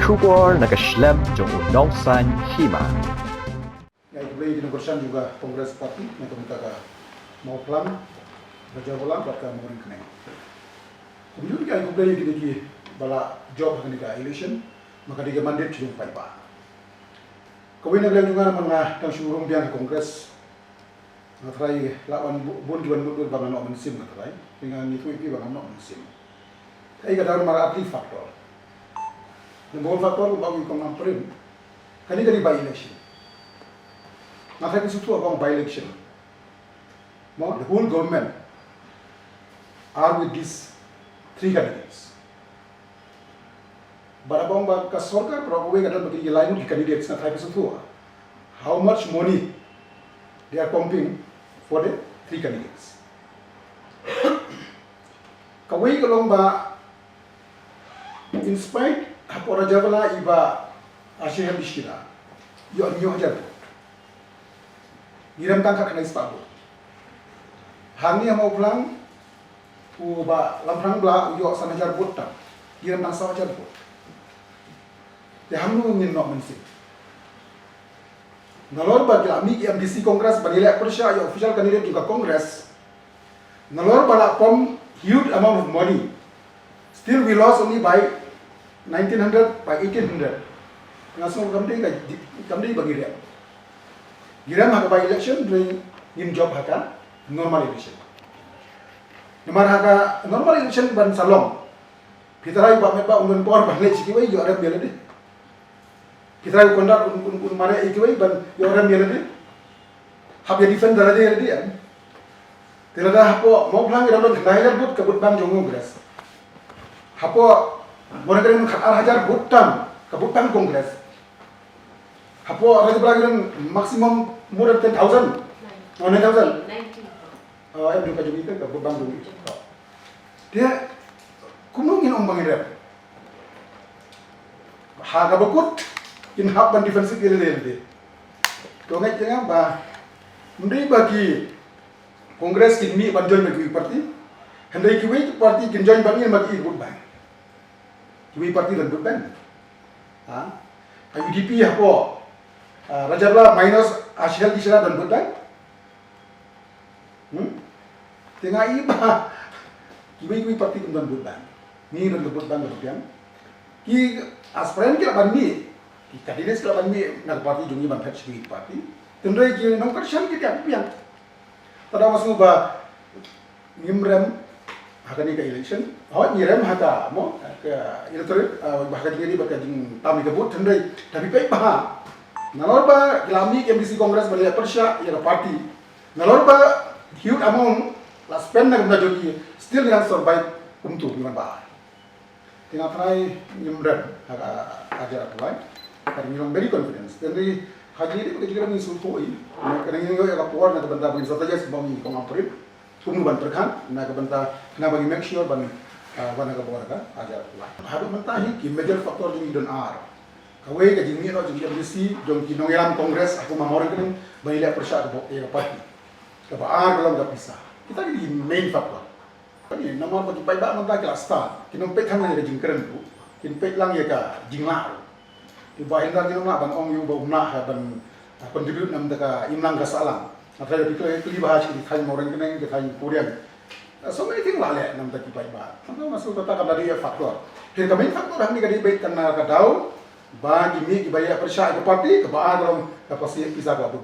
Shubor nakaslem jong unong san hima. Ya, boleh dinegotiasi juga Kongres Parti, mereka minta mau plan, kerja bola, bahkan mau kena. Kemudian kita boleh di bala job kena kita election, maka dia mandate cium paipa. Kawin negara juga mana tang syurung biang Kongres, ngatrai lawan bun juan bun bangan nak mensim ngatrai, dengan itu bangan nak mensim. Tapi kadang marah atli faktor. Nombor faktor bagi kongamperin, kan ini by election. Maka itu abang by election. The whole government are with these three candidates. But abang ka sorkar probably kadang bagi lain di candidates na type itu. How much money they are pumping for the three candidates. Kawai kalong ba in spite Hapora Javala iba Asia Bishira, you are new hajar. Giram tangka kena ispabu. Hangi mau pulang, uba lamprang bela yo sana hajar botang. Giram tang sawa hajar bot. Ya hamnu ngin nok mensi. Nalor bagi ami MDC Kongres banilai persya ya official candidate juga Kongres. Nalor bala pom huge amount of money. Still we lost only by 1900 by 1800. Ngasong kamdi bagi dia. Giram haka by election during in job haka normal election. Nomor haka normal election ban salong. Pitarai ba meba unun por ban le chikiwai yo aram belade. Pitarai kondak un mare ikiwai ban yo aram belade. Hab ya defend dalade dia. Tilada hapo mo plang ira don dahil but kabut bang jongo gres. Hapo Bona keren khatar hajar butang, kabutang Kongres. Hapo raja belagiran maximum more than 10,000. 9,000. 90. Every kaju itu kabutang dulu. Dia kumungin ombang ini. Haga bakut in hab ban defensive ele. To ngai tengah ba mendai bagi Kongres kimi ban join bagi parti. Hendai kiwi parti kin join bagi bagi ikut bang. Kiwi parti dan beban. UDP apa? Rajabla minus Asia di sana dan beban. Tengah iba. Kiwi parti dan beban. Ni dan beban berpiang. Ki aspiran kita bandi. Ki kandidat kita bandi nak parti jungi ban patch kiwi parti. Tendai ki nong kerjaan kita piang. Tada masuk ba ngimrem hakani ka election awak ngiram haka mo ke electorate bahkan jadi bakal tami kebut tendai tapi baik bah nalor ba gelami MDC Kongres balik persya ya parti nalor ba huge amount la spend nak menjadi still dengan survive untuk dengan bah tengah try ngimrem haka ajar apply kami ngomong very confidence tendai haji ini begitu kami sulpoi kadang ini yo ya kapor nak benda begini saja sebab ni kongamperin Kumu ban perkan, nak benda kena bagi make sure ban ban agak bawa agak ajar pula. Habis mentahi ki major faktor jeng idon R. Kawai ke jeng ni no jeng MDC jeng ki nongelam Kongres aku mamor kene bani le persya ke ya parti. Ke R dalam gak pisah. Kita di main faktor. Ini nomor bagi pai ba menta kelas start. Ki pek kan ya jeng keren tu. Ki pek lang ya ka jeng la. Di bahin dar jeng la ban ong yu ba umna ban contribute nam deka imlang gasalang. Atau kita kali bahas di kain orang kena kita kain Korean. So many things lah le nam taki baik bah. Sampai masuk kata kan dari faktor. Jadi kami faktor kami kadi baik karena kadau bagi mi ki bayar persya ke parti ke ba dalam kapasitas pisah ke abut.